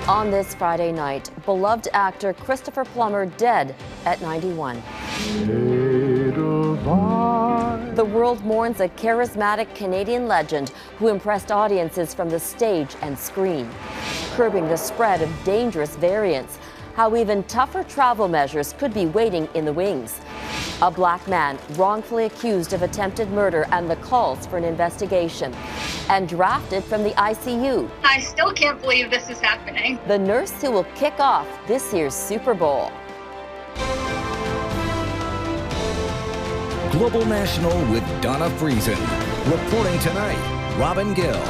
On this Friday night, beloved actor Christopher Plummer dead at 91. The world mourns a charismatic Canadian legend who impressed audiences from the stage and screen, curbing the spread of dangerous variants, how even tougher travel measures could be waiting in the wings. A black man wrongfully accused of attempted murder and the calls for an investigation, and drafted from the ICU. I still can't believe this is happening. The nurse who will kick off this year's Super Bowl. Global National with Donna Friesen. Reporting tonight, Robin Gill.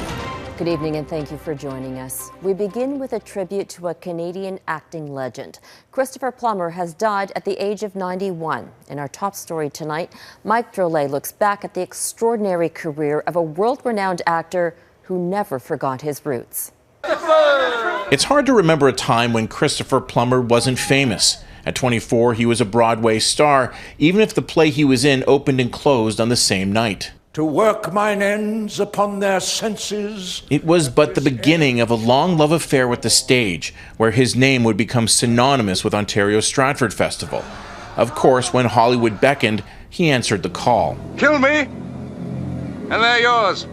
Good evening and thank you for joining us. We begin with a tribute to a Canadian acting legend. Christopher Plummer has died at the age of 91. In our top story tonight, Mike Drolet looks back at the extraordinary career of a world-renowned actor who never forgot his roots. It's hard to remember a time when Christopher Plummer wasn't famous. At 24, he was a Broadway star, even if the play he was in opened and closed on the same night. To work mine ends upon their senses. It was but the beginning of a long love affair with the stage, where his name would become synonymous with Ontario's Stratford Festival. Of course, when Hollywood beckoned, he answered the call. Kill me, and they're yours.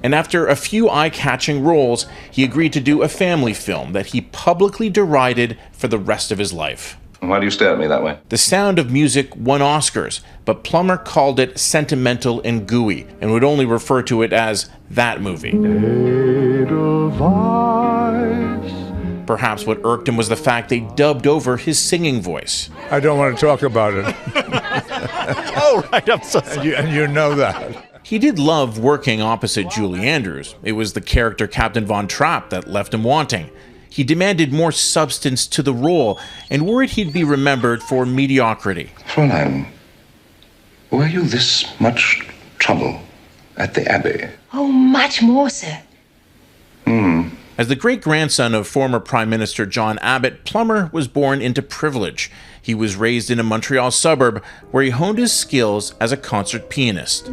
And after a few eye-catching roles, he agreed to do a family film that he publicly derided for the rest of his life. Why do you stare at me that way? The Sound of Music won Oscars, but Plummer called it sentimental and gooey, and would only refer to it as that movie. Perhaps what irked him was the fact they dubbed over his singing voice. I don't want to talk about it. Oh, right, I'm so sorry. And you know that. He did love working opposite Julie Andrews. It was the character Captain Von Trapp that left him wanting. He demanded more substance to the role and worried he'd be remembered for mediocrity. Fräulein, were you this much trouble at the Abbey? Oh, much more, sir. As the great-grandson of former Prime Minister John Abbott, Plummer was born into privilege. He was raised in a Montreal suburb where he honed his skills as a concert pianist.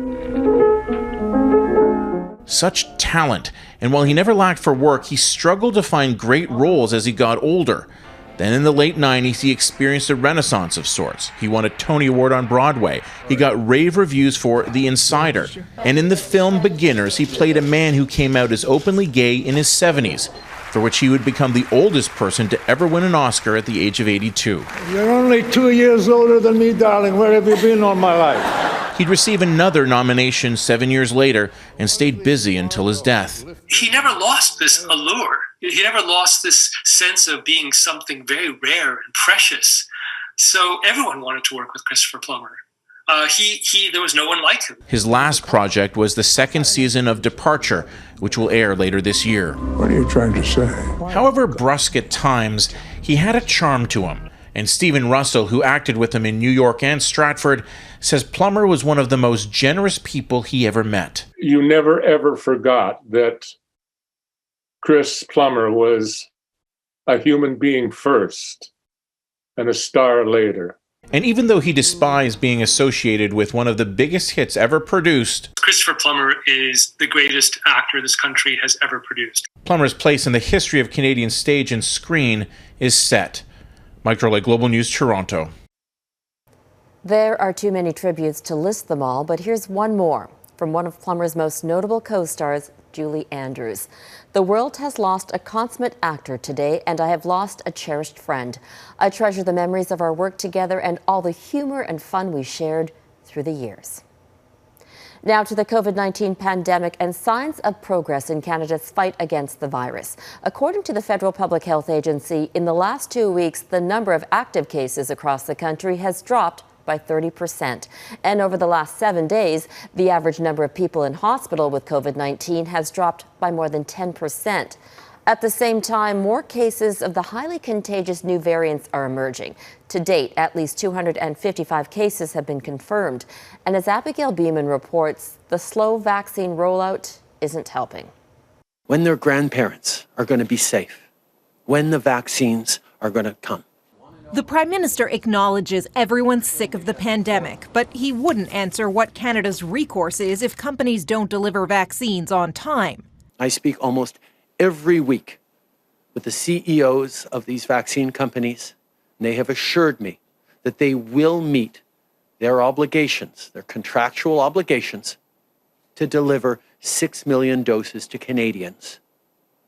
Such talent, and while he never lacked for work, he struggled to find great roles as he got older. Then in the late 90s, he experienced a renaissance of sorts. He won a Tony Award on Broadway. He got rave reviews for The Insider. And in the film Beginners, he played a man who came out as openly gay in his 70s, for which he would become the oldest person to ever win an Oscar at the age of 82. You're only 2 years older than me, darling. Where have you been all my life? He'd receive another nomination 7 years later and stayed busy until his death. He never lost this allure. He never lost this sense of being something very rare and precious. So everyone wanted to work with Christopher Plummer. There was no one like him. His last project was the second season of Departure, which will air later this year. What are you trying to say? However brusque at times, he had a charm to him. And Stephen Russell, who acted with him in New York and Stratford, says Plummer was one of the most generous people he ever met. You never, ever forgot that Chris Plummer was a human being first and a star later. And even though he despised being associated with one of the biggest hits ever produced, Christopher Plummer is the greatest actor this country has ever produced. Plummer's place in the history of Canadian stage and screen is set. Mike Drolet, Global News, Toronto. There are too many tributes to list them all, but here's one more from one of Plummer's most notable co-stars, Julie Andrews. The world has lost a consummate actor today, and I have lost a cherished friend. I treasure the memories of our work together and all the humor and fun we shared through the years. Now to the COVID-19 pandemic and signs of progress in Canada's fight against the virus. According to the Federal Public Health Agency, in the last 2 weeks, the number of active cases across the country has dropped by 30%. And over the last 7 days, the average number of people in hospital with COVID-19 has dropped by more than 10%. At the same time, more cases of the highly contagious new variants are emerging. To date, at least 255 cases have been confirmed. And as Abigail Bimman reports, the slow vaccine rollout isn't helping. When their grandparents are going to be safe, when the vaccines are going to come. The Prime Minister acknowledges everyone's sick of the pandemic, but he wouldn't answer what Canada's recourse is if companies don't deliver vaccines on time. I speak almost every week with the CEOs of these vaccine companies, and they have assured me that they will meet their obligations, their contractual obligations, to deliver 6 million doses to Canadians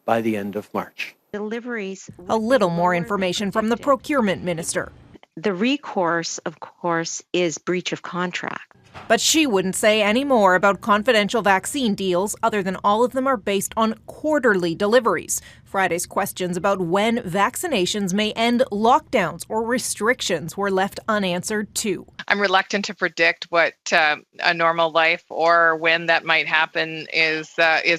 by the end of March. Deliveries. A little more information from the procurement minister. The recourse, of course, is breach of contract. But she wouldn't say any more about confidential vaccine deals other than all of them are based on quarterly deliveries. Friday's questions about when vaccinations may end lockdowns or restrictions were left unanswered too. I'm reluctant to predict what a normal life or when that might happen is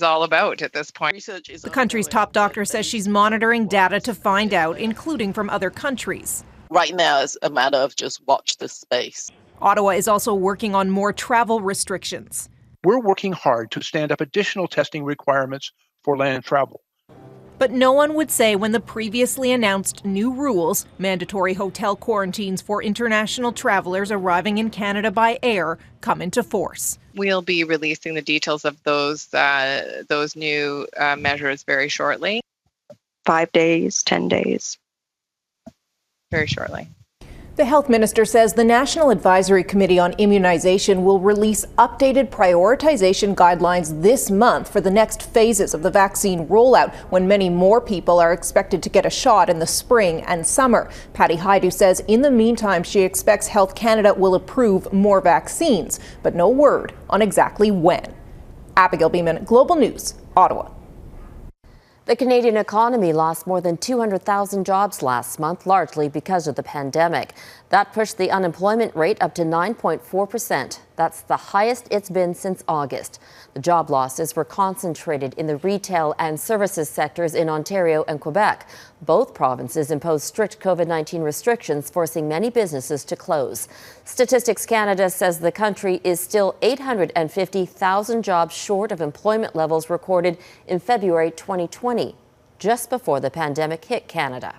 all about at this point. The country's top doctor says she's monitoring data to find out, including from other countries. Right now, it's a matter of just watch this space. Ottawa is also working on more travel restrictions. We're working hard to stand up additional testing requirements for land travel. But no one would say when the previously announced new rules, mandatory hotel quarantines for international travelers arriving in Canada by air, come into force. We'll be releasing the details of those new measures very shortly. 5 days, 10 days. Very shortly. The health minister says the National Advisory Committee on Immunization will release updated prioritization guidelines this month for the next phases of the vaccine rollout, when many more people are expected to get a shot in the spring and summer. Patty Haidu says in the meantime she expects Health Canada will approve more vaccines, but no word on exactly when. Abigail Bimman, Global News, Ottawa. The Canadian economy lost more than 200,000 jobs last month, largely because of the pandemic. That pushed the unemployment rate up to 9.4%. That's the highest it's been since August. The job losses were concentrated in the retail and services sectors in Ontario and Quebec. Both provinces imposed strict COVID-19 restrictions, forcing many businesses to close. Statistics Canada says the country is still 850,000 jobs short of employment levels recorded in February 2020, just before the pandemic hit Canada.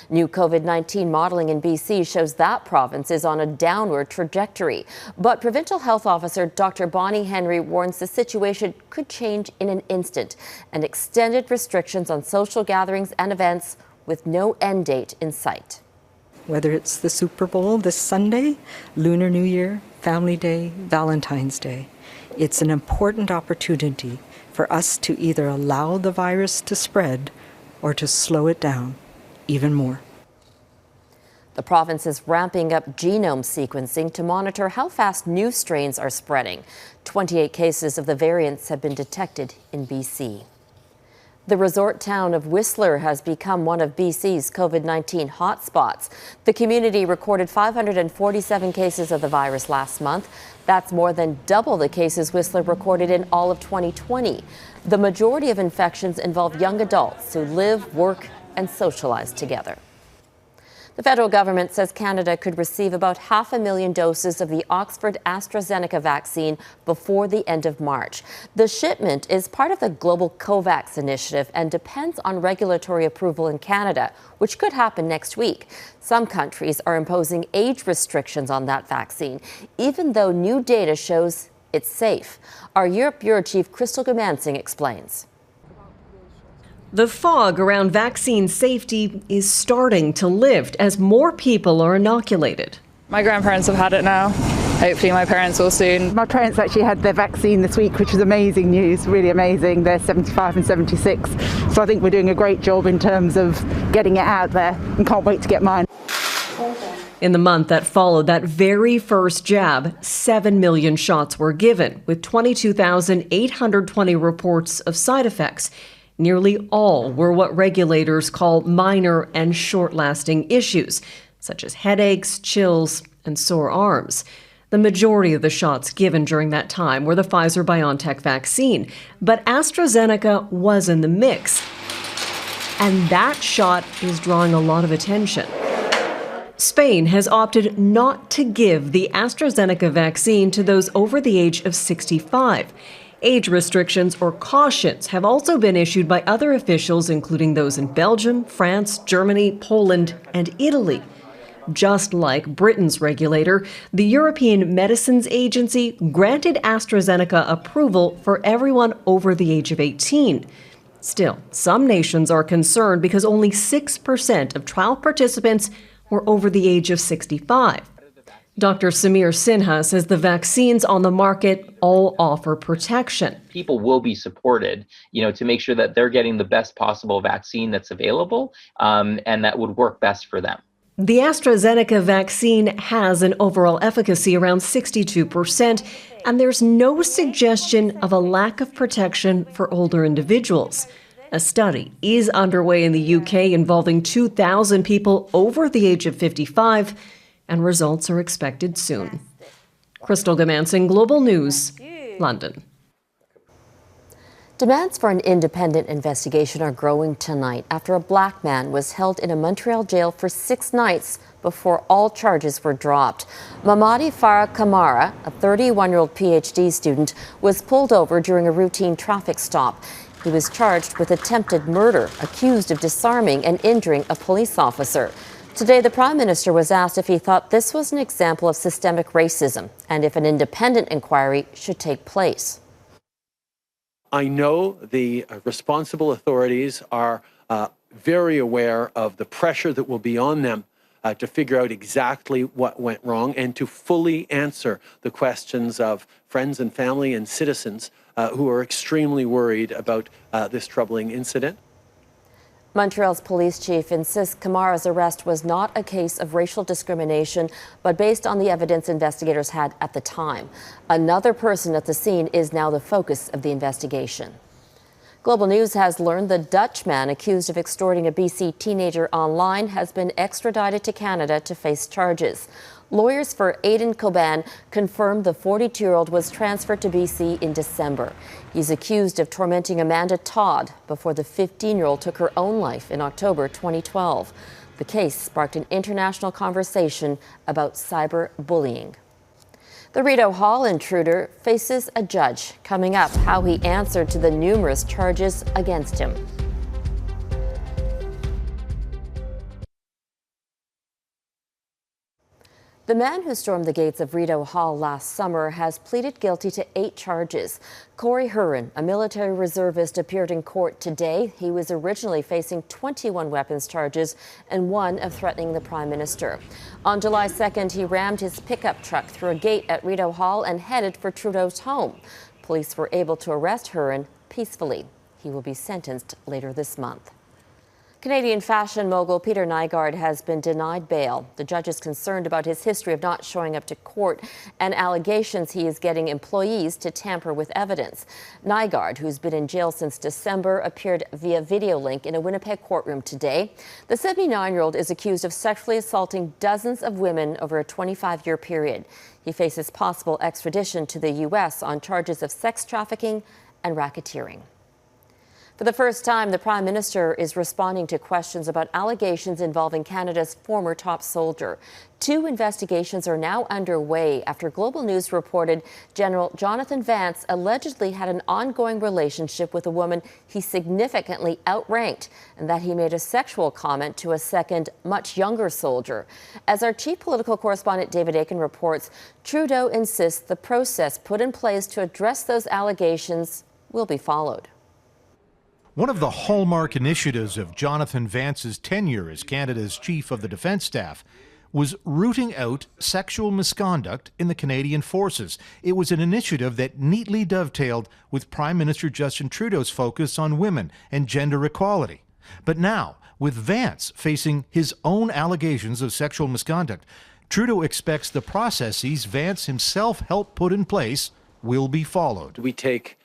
New COVID-19 modeling in BC shows that province is on a downward trajectory. But Provincial Health Officer Dr. Bonnie Henry warns the situation could change in an instant, and extended restrictions on social gatherings and events with no end date in sight. Whether it's the Super Bowl this Sunday, Lunar New Year, Family Day, Valentine's Day, it's an important opportunity for us to either allow the virus to spread or to slow it down even more. The province is ramping up genome sequencing to monitor how fast new strains are spreading. 28 cases of the variants have been detected in BC. The resort town of Whistler has become one of BC's COVID-19 hotspots. The community recorded 547 cases of the virus last month. That's more than double the cases Whistler recorded in all of 2020. The majority of infections involve young adults who live, work, and socialize together. The federal government says Canada could receive about 500,000 doses of the Oxford-AstraZeneca vaccine before the end of March. The shipment is part of the global COVAX initiative and depends on regulatory approval in Canada, which could happen next week. Some countries are imposing age restrictions on that vaccine, even though new data shows it's safe. Our Europe Bureau Chief Crystal Goomansingh explains. The fog around vaccine safety is starting to lift as more people are inoculated. My grandparents have had it now. Hopefully my parents will soon. My parents actually had their vaccine this week, which is amazing news, really amazing. They're 75 and 76. So I think we're doing a great job in terms of getting it out there, and can't wait to get mine. In the month that followed that very first jab, 7 million shots were given, with 22,820 reports of side effects. Nearly all were what regulators call minor and short-lasting issues, such as headaches, chills, and sore arms. The majority of the shots given during that time were the Pfizer-BioNTech vaccine, but AstraZeneca was in the mix. And that shot is drawing a lot of attention. Spain has opted not to give the AstraZeneca vaccine to those over the age of 65. Age restrictions or cautions have also been issued by other officials, including those in Belgium, France, Germany, Poland, and Italy. Just like Britain's regulator, the European Medicines Agency granted AstraZeneca approval for everyone over the age of 18. Still, some nations are concerned because only 6% of trial participants were over the age of 65. Dr. Samir Sinha says the vaccines on the market all offer protection. People will be supported, to make sure that they're getting the best possible vaccine that's available, and that would work best for them. The AstraZeneca vaccine has an overall efficacy around 62%, and there's no suggestion of a lack of protection for older individuals. A study is underway in the UK involving 2,000 people over the age of 55, and results are expected soon. Crystal Goomansingh, Global News, London. Demands for an independent investigation are growing tonight after a black man was held in a Montreal jail for 6 nights before all charges were dropped. Mamadi Farah Kamara, a 31-year-old PhD student, was pulled over during a routine traffic stop. He was charged with attempted murder, accused of disarming and injuring a police officer. Today, the Prime Minister was asked if he thought this was an example of systemic racism and if an independent inquiry should take place. I know the responsible authorities are very aware of the pressure that will be on them to figure out exactly what went wrong and to fully answer the questions of friends and family and citizens who are extremely worried about this troubling incident. Montreal's police chief insists Kamara's arrest was not a case of racial discrimination, but based on the evidence investigators had at the time. Another person at the scene is now the focus of the investigation. Global News has learned the Dutch man accused of extorting a BC teenager online has been extradited to Canada to face charges. Lawyers for Aiden Coban confirmed the 42-year-old was transferred to BC in December. He's accused of tormenting Amanda Todd before the 15-year-old took her own life in October 2012. The case sparked an international conversation about cyberbullying. The Rideau Hall intruder faces a judge. Coming up, how he answered to the numerous charges against him. The man who stormed the gates of Rideau Hall last summer has pleaded guilty to 8 charges. Corey Huron, a military reservist, appeared in court today. He was originally facing 21 weapons charges and 1 of threatening the Prime Minister. On July 2nd, he rammed his pickup truck through a gate at Rideau Hall and headed for Trudeau's home. Police were able to arrest Huron peacefully. He will be sentenced later this month. Canadian fashion mogul Peter Nygaard has been denied bail. The judge is concerned about his history of not showing up to court and allegations he is getting employees to tamper with evidence. Nygaard, who's been in jail since December, appeared via video link in a Winnipeg courtroom today. The 79-year-old is accused of sexually assaulting dozens of women over a 25-year period. He faces possible extradition to the U.S. on charges of sex trafficking and racketeering. For the first time, the Prime Minister is responding to questions about allegations involving Canada's former top soldier. 2 investigations are now underway after Global News reported General Jonathan Vance allegedly had an ongoing relationship with a woman he significantly outranked, and that he made a sexual comment to a second, much younger soldier. As our chief political correspondent David Akin reports, Trudeau insists the process put in place to address those allegations will be followed. One of the hallmark initiatives of Jonathan Vance's tenure as Canada's Chief of the Defence Staff was rooting out sexual misconduct in the Canadian Forces. It was an initiative that neatly dovetailed with Prime Minister Justin Trudeau's focus on women and gender equality. But now, with Vance facing his own allegations of sexual misconduct, Trudeau expects the processes Vance himself helped put in place will be followed. We take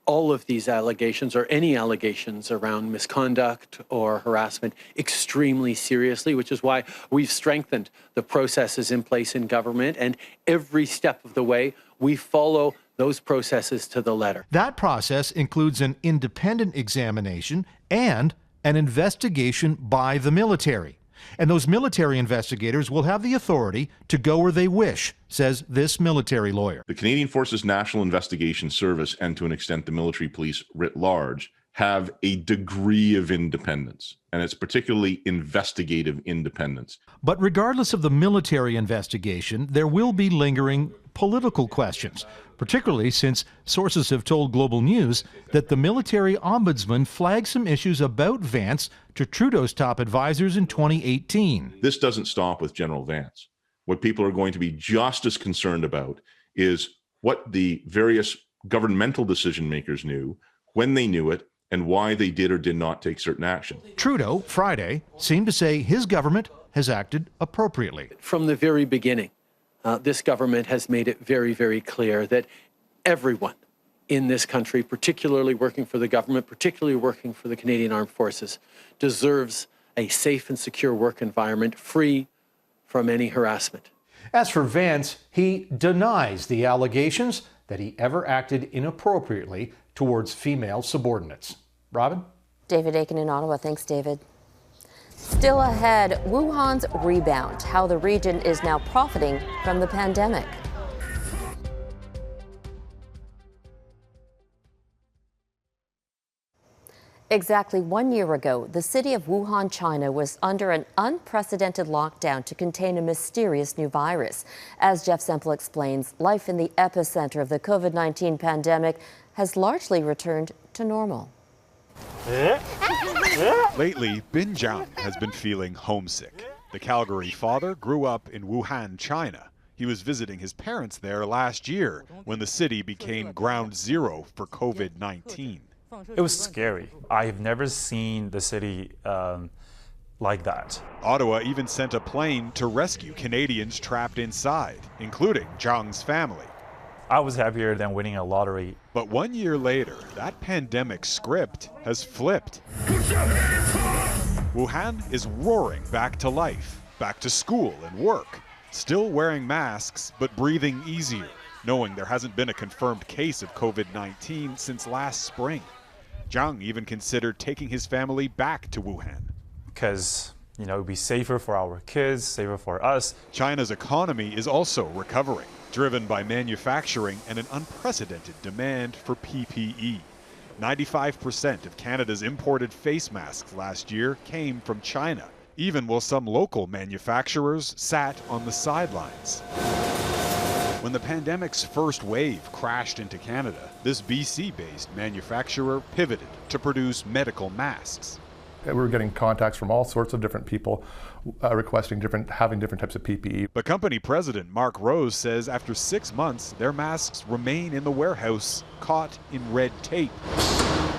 all of these allegations or any allegations around misconduct or harassment extremely seriously, which is why we've strengthened the processes in place in government, and every step of the way we follow those processes to the letter. That process includes an independent examination and an investigation by the military. And those military investigators will have the authority to go where they wish, says this military lawyer. The Canadian Forces National Investigation Service, and to an extent the military police writ large, have a degree of independence, and it's particularly investigative independence. But regardless of the military investigation, there will be lingering political questions, particularly since sources have told Global News that the military ombudsman flagged some issues about Vance to Trudeau's top advisors in 2018. This doesn't stop with General Vance. What people are going to be just as concerned about is what the various governmental decision makers knew, when they knew it, and why they did or did not take certain action. Trudeau, Friday, seemed to say his government has acted appropriately. From the very beginning, this government has made it very, very clear that everyone in this country, particularly working for the government, particularly working for the Canadian Armed Forces, deserves a safe and secure work environment free from any harassment. As for Vance, he denies the allegations that he ever acted inappropriately towards female subordinates. Robin? David Akin in Ottawa. Thanks, David. Still ahead, Wuhan's rebound, how the region is now profiting from the pandemic. Exactly 1 year ago, the city of Wuhan, China was under an unprecedented lockdown to contain a mysterious new virus. As Jeff Semple explains, life in the epicenter of the COVID-19 pandemic has largely returned to normal. Lately, Bin Jiang has been feeling homesick. The Calgary father grew up in Wuhan, China. He was visiting his parents there last year when the city became ground zero for COVID-19. It was scary. I've never seen the city like that. Ottawa even sent a plane to rescue Canadians trapped inside, including Jiang's family. I was happier than winning a lottery. But 1 year later, that pandemic script has flipped. Wuhan is roaring back to life, back to school and work, still wearing masks but breathing easier, knowing there hasn't been a confirmed case of COVID-19 since last spring. Jiang even considered taking his family back to Wuhan. Because, it would be safer for our kids, safer for us. China's economy is also recovering, driven by manufacturing and an unprecedented demand for PPE. 95% of Canada's imported face masks last year came from China, even while some local manufacturers sat on the sidelines. When the pandemic's first wave crashed into Canada, this BC-based manufacturer pivoted to produce medical masks. We were getting contacts from all sorts of different people requesting having different types of PPE. But company president Mark Rose says after 6 months, their masks remain in the warehouse, caught in red tape.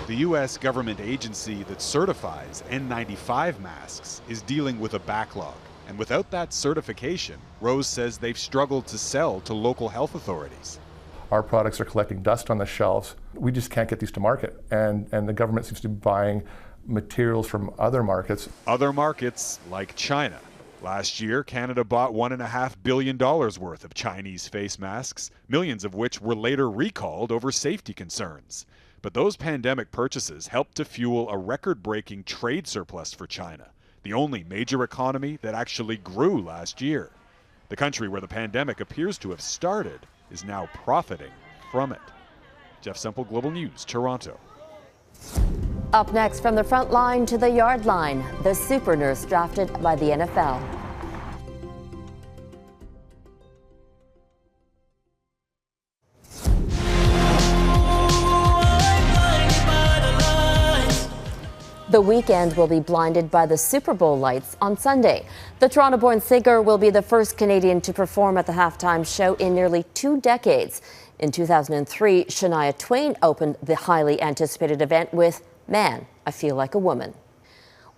The U.S. government agency that certifies N95 masks is dealing with a backlog. And without that certification, Rose says they've struggled to sell to local health authorities. Our products are collecting dust on the shelves. We just can't get these to market. And the government seems to be buying materials from other markets. Other markets like China. Last year, Canada bought $1.5 billion worth of Chinese face masks, millions of which were later recalled over safety concerns. But those pandemic purchases helped to fuel a record-breaking trade surplus for China, the only major economy that actually grew last year. The country where the pandemic appears to have started is now profiting from it. Jeff Semple, Global News, Toronto. Up next, from the front line to the yard line, the super nurse drafted by the NFL. The weekend will be blinded by the Super Bowl lights on Sunday. The Toronto-born singer will be the first Canadian to perform at the halftime show in nearly 2 decades. In 2003, Shania Twain opened the highly anticipated event with Man, I Feel Like a Woman.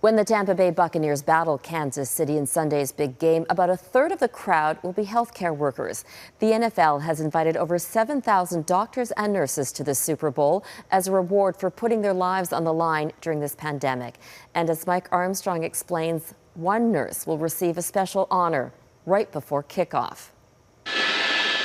When the Tampa Bay Buccaneers battle Kansas City in Sunday's big game, about a third of the crowd will be healthcare workers. The NFL has invited over 7,000 doctors and nurses to the Super Bowl as a reward for putting their lives on the line during this pandemic. And as Mike Armstrong explains, one nurse will receive a special honor right before kickoff.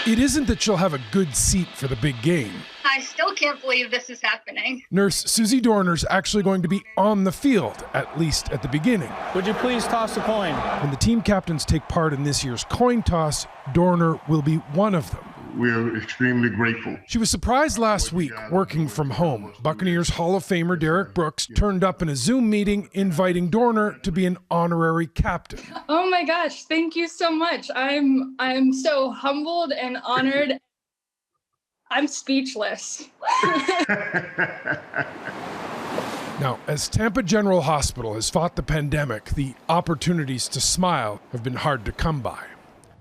It isn't that she'll have a good seat for the big game. I still can't believe this is happening. Nurse Susie Dorner's actually going to be on the field, at least at the beginning. Would you please toss a coin? When the team captains take part in this year's coin toss, Dorner will be one of them. we're extremely grateful. She was surprised last week working from home. Buccaneers Hall of Famer Derek Brooks turned up in a Zoom meeting inviting Dorner to be an honorary captain. Oh my gosh, thank you so much. I'm so humbled and honored. I'm speechless. Now, as Tampa General Hospital has fought the pandemic, the opportunities to smile have been hard to come by.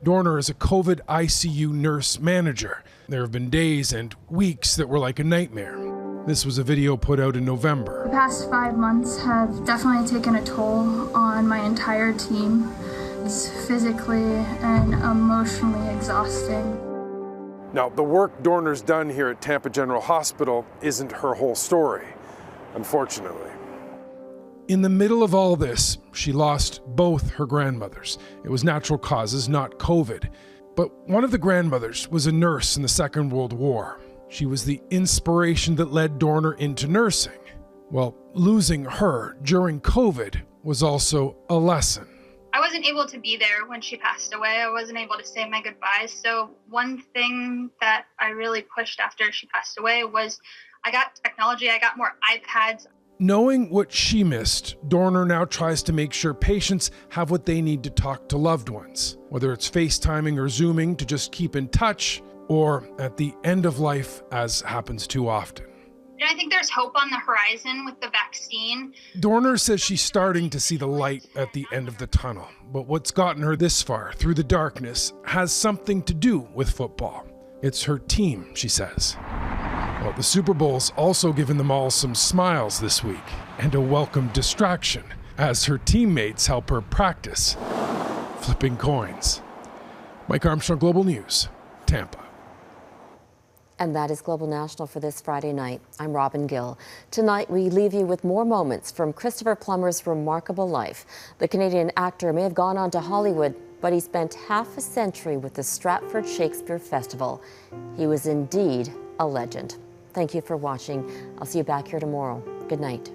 Dorner is a COVID ICU nurse manager. There have been days and weeks that were like a nightmare. This was a video put out in November. The past 5 months have definitely taken a toll on my entire team. It's physically and emotionally exhausting. Now, the work Dorner's done here at Tampa General Hospital isn't her whole story, unfortunately. In the middle of all this, she lost both her grandmothers. It was natural causes, not COVID. But one of the grandmothers was a nurse in the Second World War. She was the inspiration that led Dorner into nursing. Well, losing her during COVID was also a lesson. I wasn't able to be there when she passed away. I wasn't able to say my goodbyes. So one thing that I really pushed after she passed away was I got technology. I got more iPads. Knowing what she missed, Dorner now tries to make sure patients have what they need to talk to loved ones, whether it's FaceTiming or Zooming to just keep in touch, or at the end of life, as happens too often. I think there's hope on the horizon with the vaccine. Dorner says she's starting to see the light at the end of the tunnel, but what's gotten her this far through the darkness has something to do with football. It's her team, she says. Well, the Super Bowl's also given them all some smiles this week and a welcome distraction as her teammates help her practice flipping coins. Mike Armstrong, Global News, Tampa. And that is Global National for this Friday night. I'm Robin Gill. Tonight, we leave you with more moments from Christopher Plummer's remarkable life. The Canadian actor may have gone on to Hollywood, but he spent half a century with the Stratford Shakespeare Festival. He was indeed a legend. Thank you for watching. I'll see you back here tomorrow. Good night.